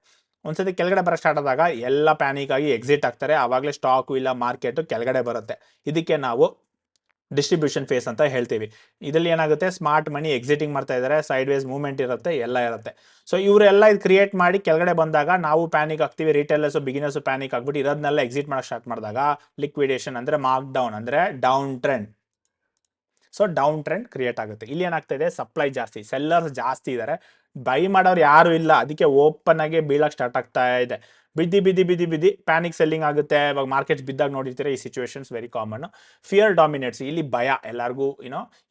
ಒಂದ್ಸತಿ ಕೆಳಗಡೆ ಬರೋಕ್ಕೆ ಸ್ಟಾರ್ಟ್ ಆದಾಗ ಎಲ್ಲ ಪ್ಯಾನಿಕ್ ಆಗಿ ಎಕ್ಸಿಟ್ ಆಗ್ತಾರೆ, ಆವಾಗಲೇ ಸ್ಟಾಕು ಇಲ್ಲ ಮಾರ್ಕೆಟು ಕೆಳಗಡೆ ಬರುತ್ತೆ. ಇದಕ್ಕೆ ನಾವು ಡಿಸ್ಟ್ರಿಬ್ಯೂಷನ್ ಫೇಸ್ ಅಂತ ಹೇಳ್ತೀವಿ. ಇದರಲ್ಲಿ ಏನಾಗುತ್ತೆ, ಸ್ಮಾರ್ಟ್ ಮನಿ ಎಕ್ಸಿಟಿಂಗ್ ಮಾಡ್ತಾ ಇದ್ದಾರೆ, ಸೈಡ್ ವೇಸ್ ಮೂವ್ಮೆಂಟ್ ಇರುತ್ತೆ, ಎಲ್ಲ ಇರುತ್ತೆ. ಸೊ ಇವರೆಲ್ಲ ಇದು ಕ್ರಿಯೇಟ್ ಮಾಡಿ ಕೆಳಗಡೆ ಬಂದಾಗ ನಾವು ಪ್ಯಾನಿಕ್ ಆಗ್ತೀವಿ, ರಿಟೇಲರ್ಸು ಬಿಗಿನರ್ಸು ಪ್ಯಾನಿಕ್ ಆಗ್ಬಿಟ್ಟು ಇರೋದನ್ನೆಲ್ಲ ಎಕ್ಸಿಟ್ ಮಾಡೋಕ್ಕೆ ಸ್ಟಾರ್ಟ್ ಮಾಡಿದಾಗ ಲಿಕ್ವಿಡೇಷನ್ ಅಂದರೆ ಮಾರ್ಕ್ ಡೌನ್ ಅಂದರೆ down trend. So down trend create ಆಗುತ್ತೆ. ಇಲ್ಲಿ ಏನಾಗ್ತಾ ಇದೆ, ಸಪ್ಲೈ ಜಾಸ್ತಿ, ಸೆಲ್ಲರ್ಸ್ ಜಾಸ್ತಿ ಇದ್ದಾರೆ, ಬೈ ಮಾಡೋರು ಯಾರು ಇಲ್ಲ, ಅದಕ್ಕೆ ಓಪನ್ ಆಗಿ ಬೀಳಕ್ಕೆ ಸ್ಟಾರ್ಟ್ ಆಗ್ತಾ ಇದೆ. ಬಿದ್ದಿ ಪ್ಯಾನಿಕ್ ಸೆಲ್ಲಿಂಗ್ ಆಗುತ್ತೆ. ಇವಾಗ ಮಾರ್ಕೆಟ್ಸ್ ಬಿದ್ದಾಗ ನೋಡಿರ್ತೀರ, ಈ situations very common. Fear dominates, ಇಲ್ಲಿ ಭಯ ಎಲ್ಲರಿಗೂ.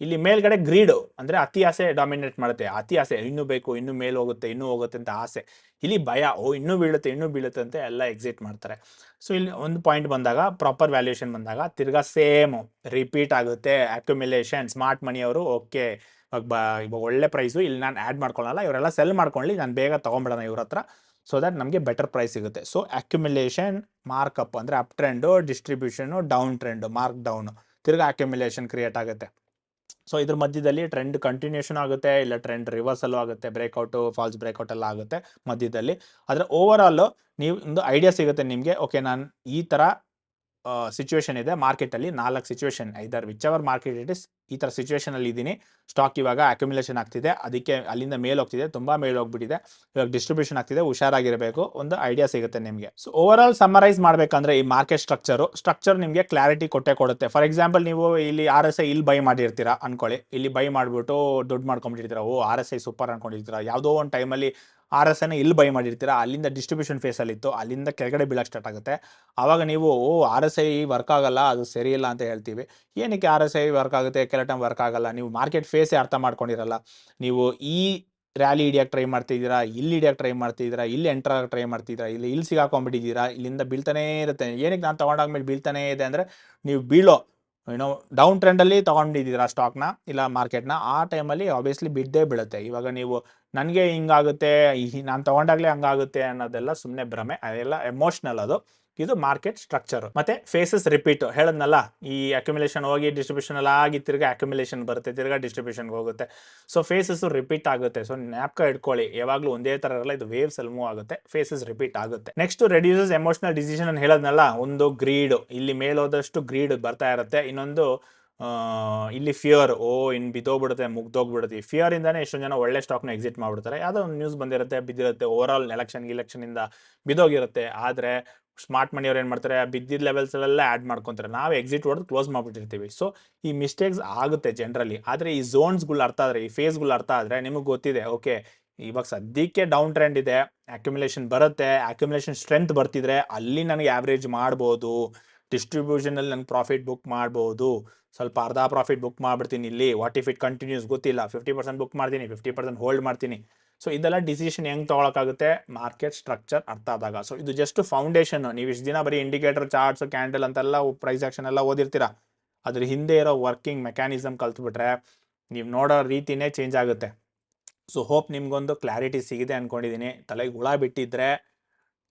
ಇಲ್ಲಿ ಮೇಲ್ಗಡೆ ಗ್ರೀಡು ಅಂದರೆ ಅತಿ ಆಸೆ ಡಾಮಿನೇಟ್ ಮಾಡುತ್ತೆ. ಅತಿ ಆಸೆ, ಇನ್ನೂ ಬೇಕು, ಇನ್ನೂ ಮೇಲೆ ಹೋಗುತ್ತೆ, ಇನ್ನೂ ಹೋಗುತ್ತೆ ಅಂತ ಆಸೆ. ಇಲ್ಲಿ ಭಯ, ಇನ್ನೂ ಬೀಳುತ್ತೆ ಅಂತ ಎಲ್ಲ ಎಕ್ಸಿಟ್ ಮಾಡ್ತಾರೆ. ಸೊ ಇಲ್ಲಿ ಒಂದು ಪಾಯಿಂಟ್ ಬಂದಾಗ, ಪ್ರಾಪರ್ ವ್ಯಾಲ್ಯೂಯೇಷನ್ ಬಂದಾಗ ತಿರ್ಗಾ ಸೇಮ್ ರಿಪೀಟ್ ಆಗುತ್ತೆ. ಅಕ್ಯುಮಿಲೇಷನ್, ಸ್ಮಾರ್ಟ್ ಮನಿಯವರು ಓಕೆ ಇವಾಗ ಒಳ್ಳೆ ಪ್ರೈಸು, ಇಲ್ಲಿ ನಾನು ಆ್ಯಡ್ ಮಾಡ್ಕೊಳ್ಳಲ್ಲ, ಇವರೆಲ್ಲ ಸೆಲ್ ಮಾಡ್ಕೊಳ್ಳಿ, ನಾನು ಬೇಗ ತೊಗೊಂಬಿಡೋಣ ಇವ್ರ ಹತ್ರ, ಸೊ ದಟ್ ನಮಗೆ ಬೆಟರ್ ಪ್ರೈಸ್ ಸಿಗುತ್ತೆ. ಸೊ ಅಕ್ಯುಮಿಲೇಷನ್, ಮಾರ್ಕಪ್ ಅಂದರೆ up trend, distribution, down trend, mark down, ತಿರ್ಗಾ ಅಕ್ಯುಮಿಲೇಷನ್ ಕ್ರಿಯೇಟ್ ಆಗುತ್ತೆ. ಸೊ ಇದ್ರ ಮಧ್ಯದಲ್ಲಿ ಟ್ರೆಂಡ್ ಕಂಟಿನ್ಯೂಷನ್ ಆಗುತ್ತೆ, ಇಲ್ಲ ಟ್ರೆಂಡ್ ರಿವರ್ಸಲ್ಲೂ ಆಗುತ್ತೆ, ಬ್ರೇಕ್ಔಟು, ಫಾಲ್ಸ್ ಬ್ರೇಕ್ಔಟ್ ಎಲ್ಲ ಆಗುತ್ತೆ ಮಧ್ಯದಲ್ಲಿ. ಆದರೆ ಓವರ್ ಆಲು ನೀವು ಒಂದು ಐಡಿಯಾ ಸಿಗುತ್ತೆ ನಿಮಗೆ. ಓಕೆ, ನಾನು ಈ ಥರ ಸಿಚುವೇಶನ್ ಇದೆ ಮಾರ್ಕೆಟಲ್ಲಿ, 4 situation, either which ever market it is, ಈ ಥರ ಸಿಚುವೇಶನಲ್ಲಿ ಇದ್ದೀನಿ. ಸ್ಟಾಕ್ ಇವಾಗ ಅಕ್ಯುಮಿಲೇಷನ್ ಆಗ್ತಿದೆ, ಅದಕ್ಕೆ ಅಲ್ಲಿಂದ ಮೇಲೆ ಹೋಗ್ತಿದೆ, ತುಂಬ ಮೇಲೆ ಹೋಗ್ಬಿಟ್ಟಿದೆ, ಇವಾಗ ಡಿಸ್ಟ್ರಿಬ್ಯೂಷನ್ ಆಗ್ತಿದೆ, ಹುಷಾರಾಗಿರಬೇಕು, ಒಂದು ಐಡಿಯಾ ಸಿಗುತ್ತೆ ನಿಮಗೆ. ಸೊ ಓವರ್ ಆಲ್ ಸಮರೈಸ್ ಮಾಡಬೇಕಂದ್ರೆ ಈ ಮಾರ್ಕೆಟ್ ಸ್ಟ್ರಕ್ಚರ್ ನಿಮಗೆ ಕ್ಲಾರಿಟಿ ಕೊಡುತ್ತೆ. ಫಾರ್ ಎಕ್ಸಾಂಪಲ್, ನೀವು ಇಲ್ಲಿ RSI ಇಲ್ಲಿ ಬೈ ಮಾಡಿರ್ತೀರಾ ಅನ್ಕೊಳ್ಳಿ, ಇಲ್ಲಿ ಬೈ ಮಾಡಿಬಿಟ್ಟು ದುಡ್ಡು ಮಾಡ್ಕೊಂಡ್ಬಿಟ್ಟಿರ್ತೀರಾ, RSI ಸೂಪರ್ ಅನ್ಕೊಂಡಿರ್ತೀರಾ. ಯಾವುದೋ ಒಂದು ಟೈಮಲ್ಲಿ RSIನ ಇಲ್ಲಿ ಬೈ ಮಾಡಿರ್ತೀರಾ, ಅಲ್ಲಿಂದ ಡಿಸ್ಟ್ರಿಬ್ಯೂಷನ್ ಫೇಸಲ್ಲಿತ್ತು, ಅಲ್ಲಿಂದ ಕೆಳಗಡೆ ಬೀಳಕ್ಕೆ ಸ್ಟಾರ್ಟ್ ಆಗುತ್ತೆ. ಆವಾಗ ನೀವು RSI ವರ್ಕ್ ಆಗಲ್ಲ, ಅದು ಸರಿ ಇಲ್ಲ ಅಂತ ಹೇಳ್ತೀವಿ. ಏನಕ್ಕೆ RSI ವರ್ಕ್ ಆಗುತ್ತೆ, ಕೆಲವು ಟೈಮ್ ವರ್ಕ್ ಆಗಲ್ಲ, ನೀವು ಮಾರ್ಕೆಟ್ ಫೇಸೇ ಅರ್ಥ ಮಾಡ್ಕೊಂಡಿರಲ್ಲ. ನೀವು ಈ ರ್ಯಾಲಿ ಹಿಡಿಯೋಕ್ಕೆ ಟ್ರೈ ಮಾಡ್ತಿದ್ದೀರಾ, ಇಲ್ಲಿ ಹಿಡಿಯೋಕ್ಕೆ ಟ್ರೈ ಮಾಡ್ತಿದ್ದೀರಾ, ಇಲ್ಲಿ ಎಂಟರ್ ಆಗೋಕ್ಕೆ ಟ್ರೈ ಮಾಡ್ತಿದ್ದೀರಾ, ಇಲ್ಲಿ ಸಿಗಾಕೊಂಡ್ಬಿಟ್ಟಿದ್ದೀರಾ, ಇಲ್ಲಿಂದ ಬೀಳ್ತಾನೇ ಇರುತ್ತೆ. ಏನಕ್ಕೆ ನಾನು ತೊಗೊಂಡಾದ್ಮೇಲೆ ಬೀಳ್ತಾನೇ ಇದೆ ಅಂದರೆ, ನೀವು ಬೀಳೋ ಡೌನ್ ಟ್ರೆಂಡಲ್ಲಿ ತೊಗೊಂಡಿದ್ದೀರಾ ಸ್ಟಾಕ್ನ ಇಲ್ಲ ಮಾರ್ಕೆಟ್ನ, ಆ ಟೈಮಲ್ಲಿ ಆಬ್ವಿಯಸ್ಲಿ ಬಿದ್ದೇ ಬೀಳುತ್ತೆ. ಇವಾಗ ನೀವು ನನಗೆ ಹಿಂಗಾಗುತ್ತೆ, ನಾನು ತೊಗೊಂಡಾಗಲೇ ಹಂಗಾಗುತ್ತೆ ಅನ್ನೋದೆಲ್ಲ ಸುಮ್ಮನೆ ಭ್ರಮೆ, ಅದೆಲ್ಲ ಎಮೋಷ್ನಲ್. ಅದು ಇದು ಮಾರ್ಕೆಟ್ ಸ್ಟ್ರಕ್ಚರ್. ಮತ್ತೆ ಫೇಸಸ್ ರಿಪೀಟ್ ಹೇಳದ್ನಲ್ಲ, ಈ ಅಕ್ಯುಮಿಲೇಷನ್ ಹೋಗಿ ಡಿಸ್ಟ್ರಿಬ್ಯೂಷನ್ ಎಲ್ಲ ಆಗಿ ತಿರ್ಗಾ ಅಕ್ಯುಮಿಲೇಷನ್ ಬರುತ್ತೆ, ತಿರ್ಗಾ ಡಿಸ್ಟ್ರಿಬ್ಯೂಷನ್ಗೆ ಹೋಗುತ್ತೆ. ಸೊ ಫೇಸಸ್ ರಿಪೀಟ್ ಆಗುತ್ತೆ. ಸೊ ಜ್ಞಾಪಕ ಇಟ್ಕೊಳ್ಳಿ, ಯಾವಾಗಲೂ ಒಂದೇ ಥರ ಇರಲ್ಲ, ಇದು ವೇವ್ಸ್ ಅಲ್ಲಿ ಮೂವ್ ಆಗುತ್ತೆ, ಫೇಸಸ್ ರಿಪೀಟ್ ಆಗುತ್ತೆ. ನೆಕ್ಸ್ಟ್ ರೆಡ್ಯೂಸಸ್ ಎಮೋಷನಲ್ ಡಿಸಿಷನ್ ಅಂತ ಹೇಳದ್ನಲ್ಲ, ಒಂದು ಗ್ರೀಡ್, ಇಲ್ಲಿ ಮೇಲೋದಷ್ಟು ಗ್ರೀಡ್ ಬರ್ತಾ ಇರುತ್ತೆ, ಇನ್ನೊಂದು ಇಲ್ಲಿ ಫಿಯರ್, ಇನ್ನು ಬಿದ್ದೋಗ್ಬಿಡುತ್ತೆ, ಮುಗ್ದೋಗ್ಬಿಡುತ್ತೆ. ಈ ಫಿಯರ್ ಇಂದಾನೆ ಎಷ್ಟೊಂದು ಜನ ಒಳ್ಳೆ ಸ್ಟಾಕ್ನ ಎಕ್ಸಿಟ್ ಮಾಡ್ಬಿಡ್ತಾರೆ. ಯಾವುದೋ ಒಂದು ನ್ಯೂಸ್ ಬಂದಿರುತ್ತೆ, ಬಿದ್ದಿರುತ್ತೆ, ಓವರ್ ಆಲ್ ಎಲೆಕ್ಷನಿಂದ ಬಿದ್ದೋಗಿರುತ್ತೆ. ಆದರೆ ಸ್ಮಾರ್ಟ್ ಮನಿಯವ್ರು ಏನು ಮಾಡ್ತಾರೆ, ಬಿದ್ದಿದ್ದ ಲೆವೆಲ್ಸಲ್ಲೆಲ್ಲ ಆ್ಯಡ್ ಮಾಡ್ಕೊತಾರೆ, ನಾವು ಎಕ್ಸಿಟ್ ಹೊಡೆದು ಕ್ಲೋಸ್ ಮಾಡಿಬಿಟ್ಟಿರ್ತೀವಿ. ಸೊ ಈ ಮಿಸ್ಟೇಕ್ಸ್ ಆಗುತ್ತೆ ಜನರಲಿ. ಆದರೆ ಈ ಝೋನ್ಸ್ಗಳು ಅರ್ಥ ಆದರೆ, ಈ ಫೇಸ್ಗಳು ಅರ್ಥ ಆದರೆ ನಿಮಗೆ ಗೊತ್ತಿದೆ, ಓಕೆ ಇವಾಗ ಸದ್ಯಕ್ಕೆ ಡೌನ್ ಟ್ರೆಂಡ್ ಇದೆ, ಅಕ್ಯುಮಿಲೇಷನ್ ಬರುತ್ತೆ, ಅಕ್ಯುಮಿಲೇಷನ್ ಸ್ಟ್ರೆಂತ್ ಬರ್ತಿದ್ರೆ ಅಲ್ಲಿ ನನಗೆ ಆವ್ರೇಜ್ ಮಾಡ್ಬೋದು, ಡಿಸ್ಟ್ರಿಬ್ಯೂಷನಲ್ಲಿ ನನಗೆ ಪ್ರಾಫಿಟ್ ಬುಕ್ ಮಾಡ್ಬೋದು, ಸ್ವಲ್ಪ ಅರ್ಧ ಪ್ರಾಫಿಟ್ ಬುಕ್ ಮಾಡ್ಬಿಡ್ತೀನಿ. ಇಲ್ಲಿ ವಾಟ್ ಇಫ್ ಇಟ್ ಕಂಟಿನ್ಯೂಸ್ ಗೊತ್ತಿಲ್ಲ, 50% ಬುಕ್ ಮಾಡ್ತೀನಿ, 50% ಹೋಲ್ಡ್ ಮಾಡ್ತೀನಿ. ಸೊ ಇದೆಲ್ಲ ಡಿಸಿಷನ್ ಹೆಂಗೆ ತೊಗೊಳಕ್ಕಾಗುತ್ತೆ, ಮಾರ್ಕೆಟ್ ಸ್ಟ್ರಕ್ಚರ್ ಅರ್ಥ ಆದಾಗ. ಸೊ ಇದು ಜಸ್ಟ್ ಫೌಂಡೇಶನ್. ನೀವು ಇಷ್ಟು ದಿನ ಬರೀ ಇಂಡಿಕೇಟರ್, ಚಾರ್ಟ್ಸ್, ಕ್ಯಾಂಡಲ್ ಅಂತೆಲ್ಲ ಪ್ರೈಸ್ ಆಕ್ಷನ್ ಎಲ್ಲ ಓದಿರ್ತೀರಾ, ಅದ್ರ ಹಿಂದೆ ಇರೋ ವರ್ಕಿಂಗ್ ಮೆಕ್ಯಾನಿಸಮ್ ಕಲ್ತ್ಬಿಟ್ರೆ ನೀವು ನೋಡೋ ರೀತಿನೇ ಚೇಂಜ್ ಆಗುತ್ತೆ. ಸೊ ಹೋಪ್ ನಿಮ್ಗೊಂದು ಕ್ಲಾರಿಟಿ ಸಿಗಿದೆ ಅಂದ್ಕೊಂಡಿದ್ದೀನಿ. ತಲೆಗೆ ಹುಳ ಬಿಟ್ಟಿದ್ರೆ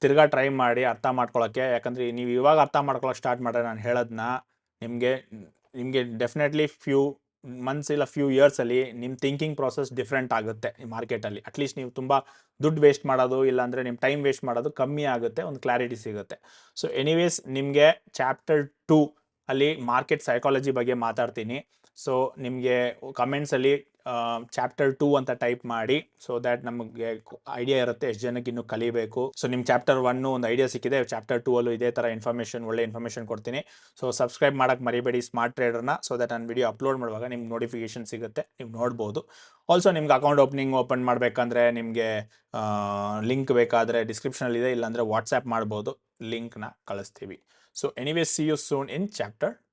ತಿರ್ಗಾ ಟ್ರೈ ಮಾಡಿ ಅರ್ಥ ಮಾಡ್ಕೊಳ್ಳೋಕ್ಕೆ. ಯಾಕಂದರೆ ನೀವು ಇವಾಗ ಅರ್ಥ ಮಾಡ್ಕೊಳ್ಳೋಕೆ ಸ್ಟಾರ್ಟ್ ಮಾಡಿದ್ರೆ ನಾನು ಹೇಳೋದನ್ನ ನಿಮಗೆ ಡೆಫಿನೆಟ್ಲಿ ಫ್ಯೂ ಮಂತ್ಸ್ ಇಲ್ಲ ಫ್ಯೂ ಇಯರ್ಸಲ್ಲಿ ನಿಮ್ಮ ಥಿಂಕಿಂಗ್ ಪ್ರಾಸೆಸ್ ಡಿಫ್ರೆಂಟ್ ಆಗುತ್ತೆ. ಈ ಮಾರ್ಕೆಟಲ್ಲಿ ಅಟ್ಲೀಸ್ಟ್ ನೀವು ತುಂಬ ದುಡ್ಡು ವೇಸ್ಟ್ ಮಾಡೋದು ಇಲ್ಲಾಂದರೆ ನಿಮ್ಮ ಟೈಮ್ ವೇಸ್ಟ್ ಮಾಡೋದು ಕಮ್ಮಿ ಆಗುತ್ತೆ, ಒಂದು ಕ್ಲಾರಿಟಿ ಸಿಗುತ್ತೆ. ಸೊ ಎನಿವೇಸ್, ನಿಮಗೆ ಚಾಪ್ಟರ್ 2 ಅಲ್ಲಿ ಮಾರ್ಕೆಟ್ ಸೈಕಾಲಜಿ ಬಗ್ಗೆ ಮಾತಾಡ್ತೀನಿ. ಸೊ ನಿಮಗೆ ಕಮೆಂಟ್ಸಲ್ಲಿ ಚಾಪ್ಟರ್ 2 ಅಂತ ಟೈಪ್ ಮಾಡಿ, ಸೊ ದ್ಯಾಟ್ ನಮಗೆ ಐಡಿಯಾ ಇರುತ್ತೆ ಎಷ್ಟು ಜನಕ್ಕೆ ಇನ್ನೂ ಕಲಿಬೇಕು. ಸೊ ನಿಮ್ಮ ಚಾಪ್ಟರ್ 1 ಒಂದು ಐಡಿಯಾ ಸಿಕ್ಕಿದೆ, ಚಾಪ್ಟರ್ 2 ಅಲ್ಲೂ ಇದೇ ಥರ ಒಳ್ಳೆ ಇನ್ಫಾರ್ಮೇಷನ್ ಕೊಡ್ತೀನಿ. ಸೊ ಸಬ್ಸ್ಕ್ರೈಬ್ ಮಾಡೋಕ್ಕೆ ಮರಿಬೇಡಿ ಸ್ಮಾರ್ಟ್ ಟ್ರೇಡರ್ನ, ಸೊ ದಟ್ ನಾನು ವಿಡಿಯೋ ಅಪ್ಲೋಡ್ ಮಾಡುವಾಗ ನಿಮ್ಗೆ ನೋಟಿಫಿಕೇಶನ್ ಸಿಗುತ್ತೆ, ನೀವು ನೋಡ್ಬೋದು. ಆಲ್ಸೋ ನಿಮ್ಗೆ ಅಕೌಂಟ್ ಓಪನ್ ಮಾಡಬೇಕಂದ್ರೆ ನಿಮಗೆ ಲಿಂಕ್ ಬೇಕಾದರೆ ಡಿಸ್ಕ್ರಿಪ್ಷನಲ್ಲಿದೆ, ಇಲ್ಲಾಂದರೆ ವಾಟ್ಸ್ಯಾಪ್ ಮಾಡ್ಬೋದು. ಲಿಂಕ್ನ ಕಳಿಸ್ತೀವಿ. So anyways see you soon in chapter